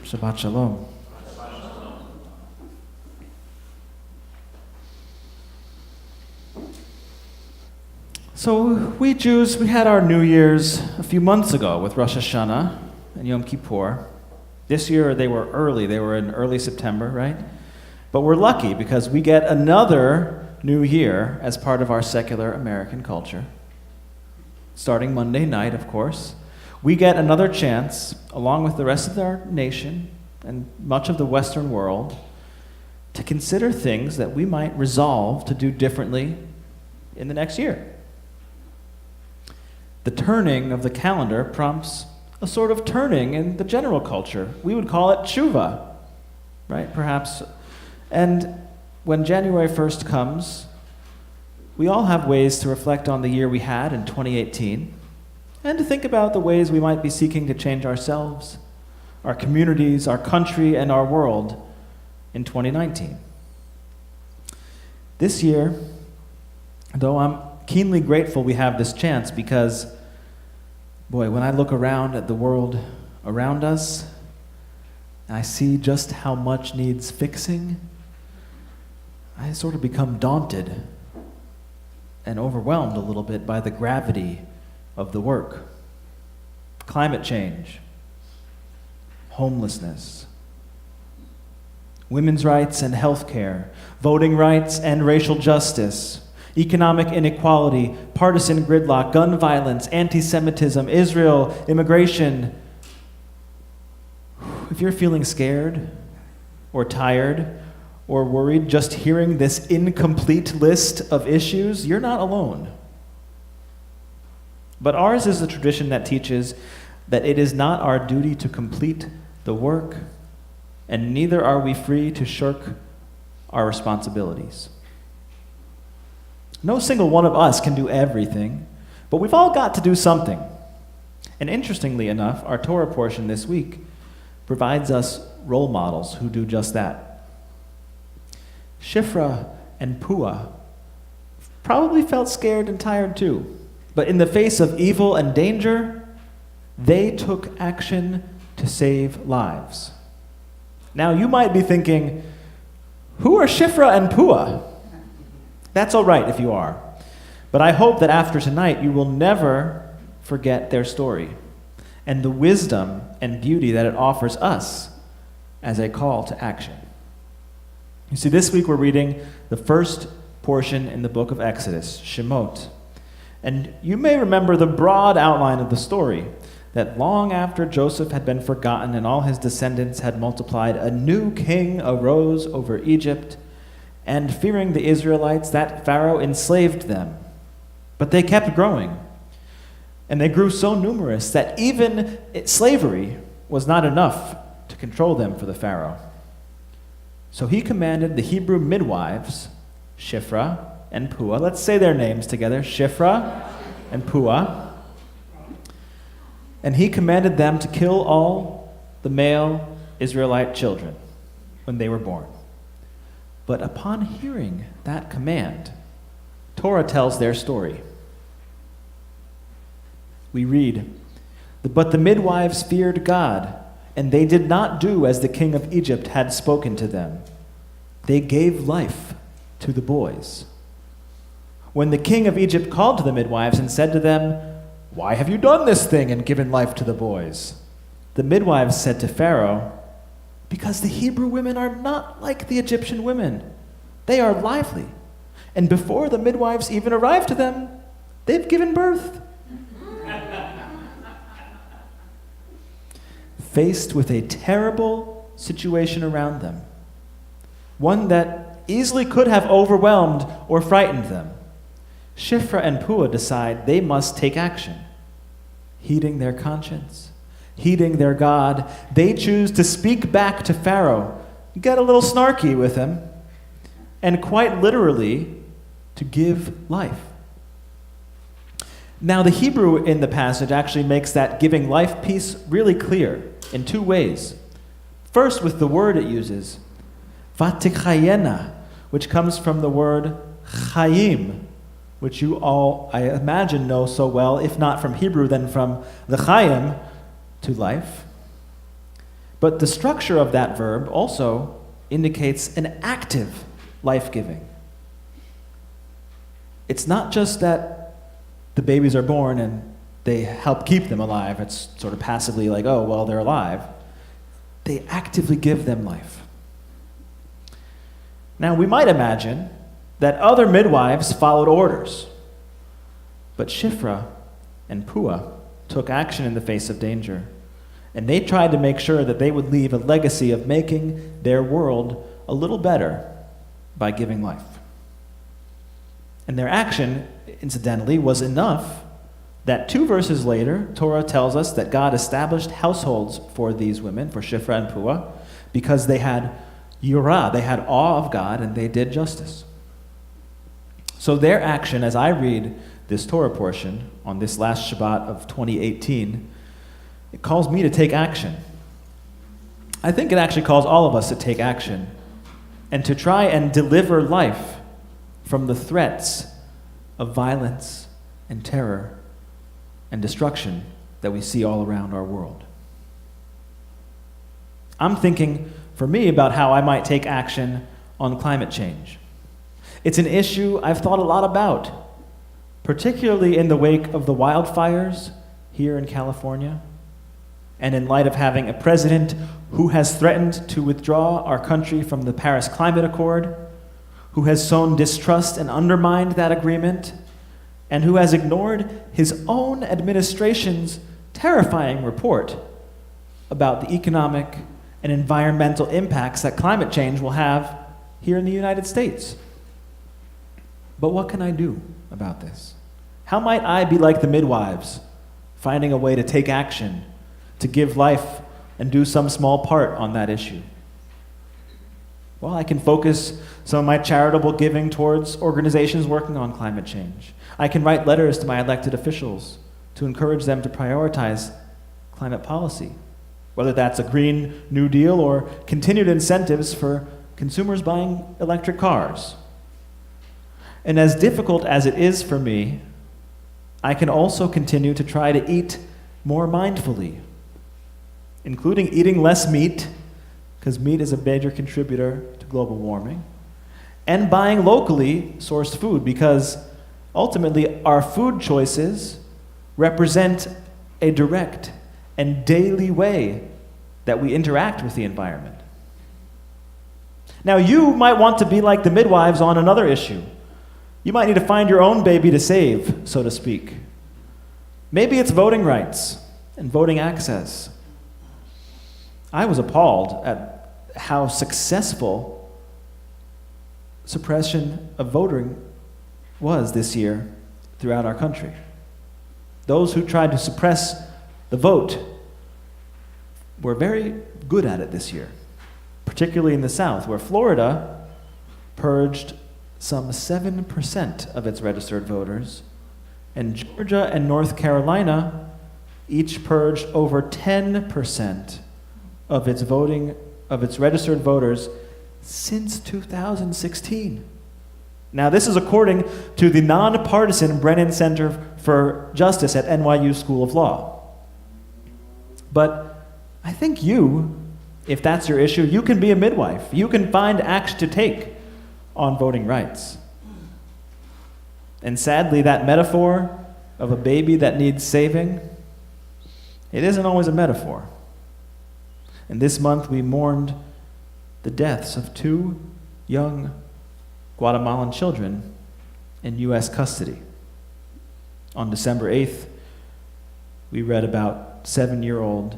Shabbat Shalom. So we Jews, we had our New Year's a few months ago with Rosh Hashanah and Yom Kippur. This year they were early. They were in early September, right? But we're lucky because we get another New Year as part of our secular American culture. Starting Monday night, of course. We get another chance, along with the rest of our nation and much of the Western world, to consider things that we might resolve to do differently in the next year. The turning of the calendar prompts a sort of turning in the general culture. We would call it tshuva, right? Perhaps. And when January 1st comes, we all have ways to reflect on the year we had in 2018 and to think about the ways we might be seeking to change ourselves, our communities, our country, and our world in 2019. This year, though I'm keenly grateful we have this chance because, boy, when I look around at the world around us, I see just how much needs fixing, I sort of become daunted and overwhelmed a little bit by the gravity of the work. Climate change, homelessness, women's rights and health care, voting rights and racial justice, economic inequality, partisan gridlock, gun violence, anti-Semitism, Israel, immigration. If you're feeling scared or tired or worried just hearing this incomplete list of issues, you're not alone. But ours is a tradition that teaches that it is not our duty to complete the work, and neither are we free to shirk our responsibilities. No single one of us can do everything, but we've all got to do something. And interestingly enough, our Torah portion this week provides us role models who do just that. Shifra and Pua probably felt scared and tired too, but in the face of evil and danger, they took action to save lives. Now you might be thinking, who are Shifra and Pua? That's all right if you are. But I hope that after tonight you will never forget their story and the wisdom and beauty that it offers us as a call to action. You see, this week we're reading the first portion in the book of Exodus, Shemot. And you may remember the broad outline of the story, that long after Joseph had been forgotten and all his descendants had multiplied, a new king arose over Egypt, and fearing the Israelites, that Pharaoh enslaved them. But they kept growing, and they grew so numerous that even slavery was not enough to control them for the Pharaoh. So he commanded the Hebrew midwives, Shifra and Pua. Let's say their names together, Shifra and Pua. And he commanded them to kill all the male Israelite children when they were born. But upon hearing that command, Torah tells their story. We read, "But the midwives feared God, and they did not do as the king of Egypt had spoken to them. They gave life to the boys. When the king of Egypt called to the midwives and said to them, 'Why have you done this thing and given life to the boys?' The midwives said to Pharaoh, 'Because the Hebrew women are not like the Egyptian women. They are lively. And before the midwives even arrive to them, they've given birth.'" Faced with a terrible situation around them, one that easily could have overwhelmed or frightened them, Shifra and Pua decide they must take action. Heeding their conscience, heeding their God, they choose to speak back to Pharaoh, get a little snarky with him, and quite literally to give life. Now, the Hebrew in the passage actually makes that giving life piece really clear in two ways. First, with the word it uses, vatichayena, which comes from the word chayim, which you all, I imagine, know so well, if not from Hebrew, then from the chayim, to life. But the structure of that verb also indicates an active life-giving. It's not just that the babies are born and they help keep them alive. It's sort of passively like, oh, well, they're alive. They actively give them life. Now, we might imagine that other midwives followed orders, but Shifra and Pua took action in the face of danger, and they tried to make sure that they would leave a legacy of making their world a little better by giving life. And their action, incidentally, was enough that 2 verses later, Torah tells us that God established households for these women, for Shifra and Pua, because they had yirah, they had awe of God, and they did justice. So their action, as I read this Torah portion on this last Shabbat of 2018, it calls me to take action. I think it actually calls all of us to take action and to try and deliver life from the threats of violence and terror and destruction that we see all around our world. I'm thinking, for me, about how I might take action on climate change. It's an issue I've thought a lot about, particularly in the wake of the wildfires here in California, and in light of having a president who has threatened to withdraw our country from the Paris Climate Accord, who has sown distrust and undermined that agreement, and who has ignored his own administration's terrifying report about the economic and environmental impacts that climate change will have here in the United States. But what can I do about this? How might I be like the midwives, finding a way to take action, to give life and do some small part on that issue? Well, I can focus some of my charitable giving towards organizations working on climate change. I can write letters to my elected officials to encourage them to prioritize climate policy, whether that's a Green New Deal or continued incentives for consumers buying electric cars. And as difficult as it is for me, I can also continue to try to eat more mindfully, including eating less meat, because meat is a major contributor to global warming, and buying locally sourced food, because ultimately our food choices represent a direct and daily way that we interact with the environment. Now, you might want to be like the midwives on another issue. You might need to find your own baby to save, so to speak. Maybe it's voting rights and voting access. I was appalled at how successful suppression of voting was this year throughout our country. Those who tried to suppress the vote were very good at it this year, particularly in the South, where Florida purged some 7% of its registered voters, and Georgia and North Carolina each purged over 10% of its registered voters since 2016. Now, this is according to the nonpartisan Brennan Center for Justice at NYU School of Law. But I think you, if that's your issue, you can be a midwife. You can find action to take on voting rights. And sadly, that metaphor of a baby that needs saving, it isn't always a metaphor. And this month we mourned the deaths of 2 young Guatemalan children in U.S. custody. On December 8th, we read about 7-year-old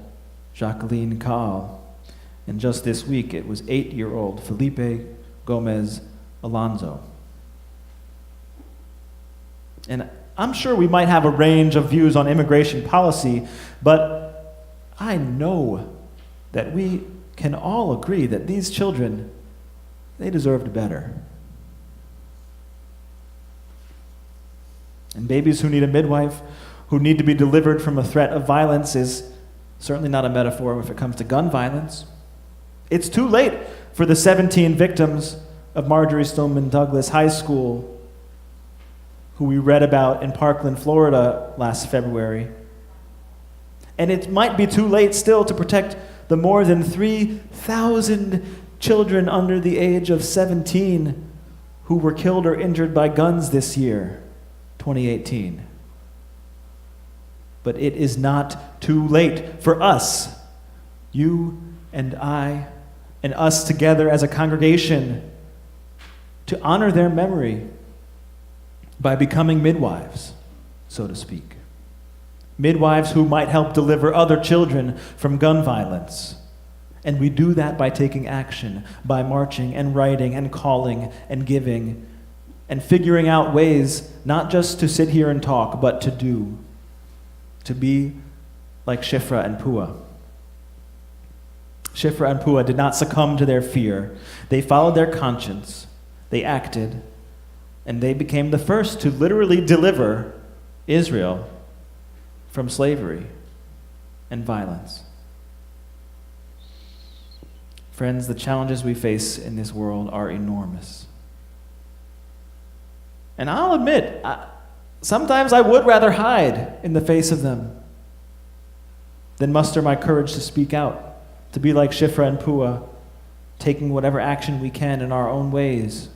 Jacqueline Caal, and just this week it was 8-year-old Felipe Gomez Alonso. And I'm sure we might have a range of views on immigration policy, but I know that we can all agree that these children, they deserved better. And babies who need a midwife, who need to be delivered from a threat of violence, is certainly not a metaphor if it comes to gun violence. It's too late for the 17 victims of Marjorie Stoneman Douglas High School, who we read about in Parkland, Florida last February. And it might be too late still to protect the more than 3,000 children under the age of 17 who were killed or injured by guns this year, 2018. But it is not too late for us, you and I, and us together as a congregation, to honor their memory by becoming midwives, so to speak. Midwives who might help deliver other children from gun violence. And we do that by taking action, by marching and writing and calling and giving and figuring out ways not just to sit here and talk, but to do, to be like Shifra and Pua. Shifra and Pua did not succumb to their fear. They followed their conscience, they acted, and they became the first to literally deliver Israel from slavery and violence. Friends, the challenges we face in this world are enormous. And I'll admit, sometimes I would rather hide in the face of them than muster my courage to speak out, to be like Shifra and Pua, taking whatever action we can in our own ways.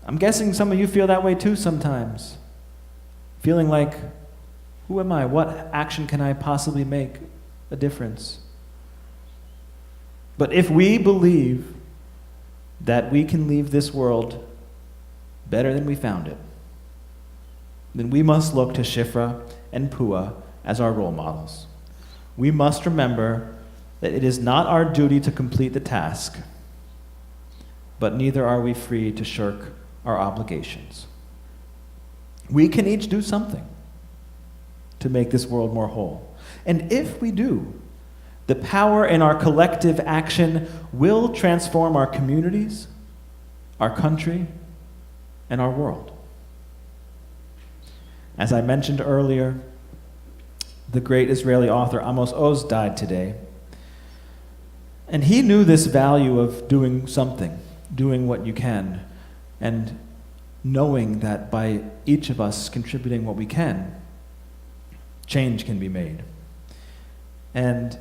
I'm guessing some of you feel that way too sometimes, feeling like, who am I? What action can I possibly make a difference? But if we believe that we can leave this world better than we found it, then we must look to Shifra and Pua as our role models. We must remember that it is not our duty to complete the task, but neither are we free to shirk our obligations. We can each do something to make this world more whole. And if we do, the power in our collective action will transform our communities, our country, and our world. As I mentioned earlier, the great Israeli author Amos Oz died today. And he knew this value of doing something, doing what you can, and knowing that by each of us contributing what we can, change can be made. And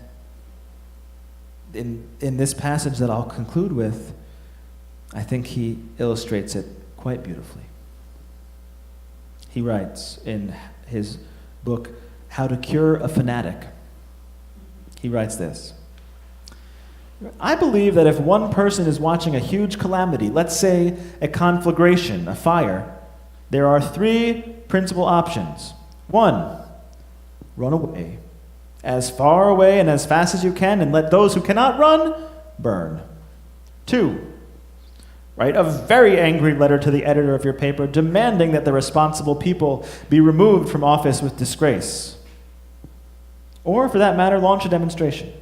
in this passage that I'll conclude with, I think he illustrates it quite beautifully. He writes in his book, How to Cure a Fanatic. He writes this: I believe that if one person is watching a huge calamity, let's say a conflagration, a fire, there are three principal options. 1, run away, as far away and as fast as you can, and let those who cannot run burn. 2, write a very angry letter to the editor of your paper demanding that the responsible people be removed from office with disgrace. Or, for that matter, launch a demonstration.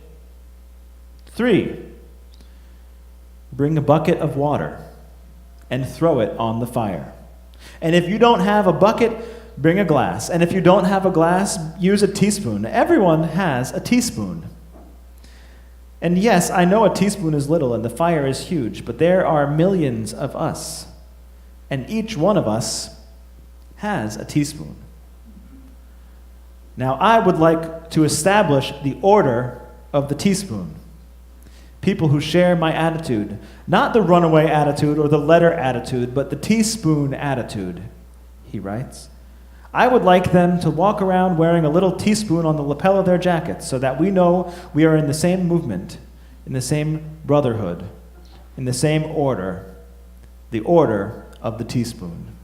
3, bring a bucket of water and throw it on the fire. And if you don't have a bucket, bring a glass. And if you don't have a glass, use a teaspoon. Everyone has a teaspoon. And yes, I know a teaspoon is little and the fire is huge, but there are millions of us. And each one of us has a teaspoon. Now, I would like to establish the order of the teaspoon. People who share my attitude, not the runaway attitude or the letter attitude, but the teaspoon attitude, he writes. I would like them to walk around wearing a little teaspoon on the lapel of their jackets so that we know we are in the same movement, in the same brotherhood, in the same order, the order of the teaspoon.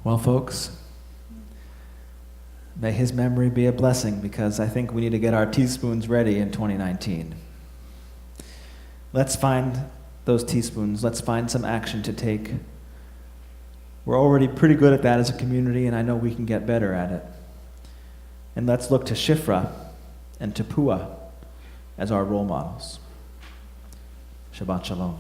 Well, folks, may his memory be a blessing, because I think we need to get our teaspoons ready in 2019. Let's find those teaspoons. Let's find some action to take. We're already pretty good at that as a community, and I know we can get better at it. And let's look to Shifra and to Pua as our role models. Shabbat Shalom.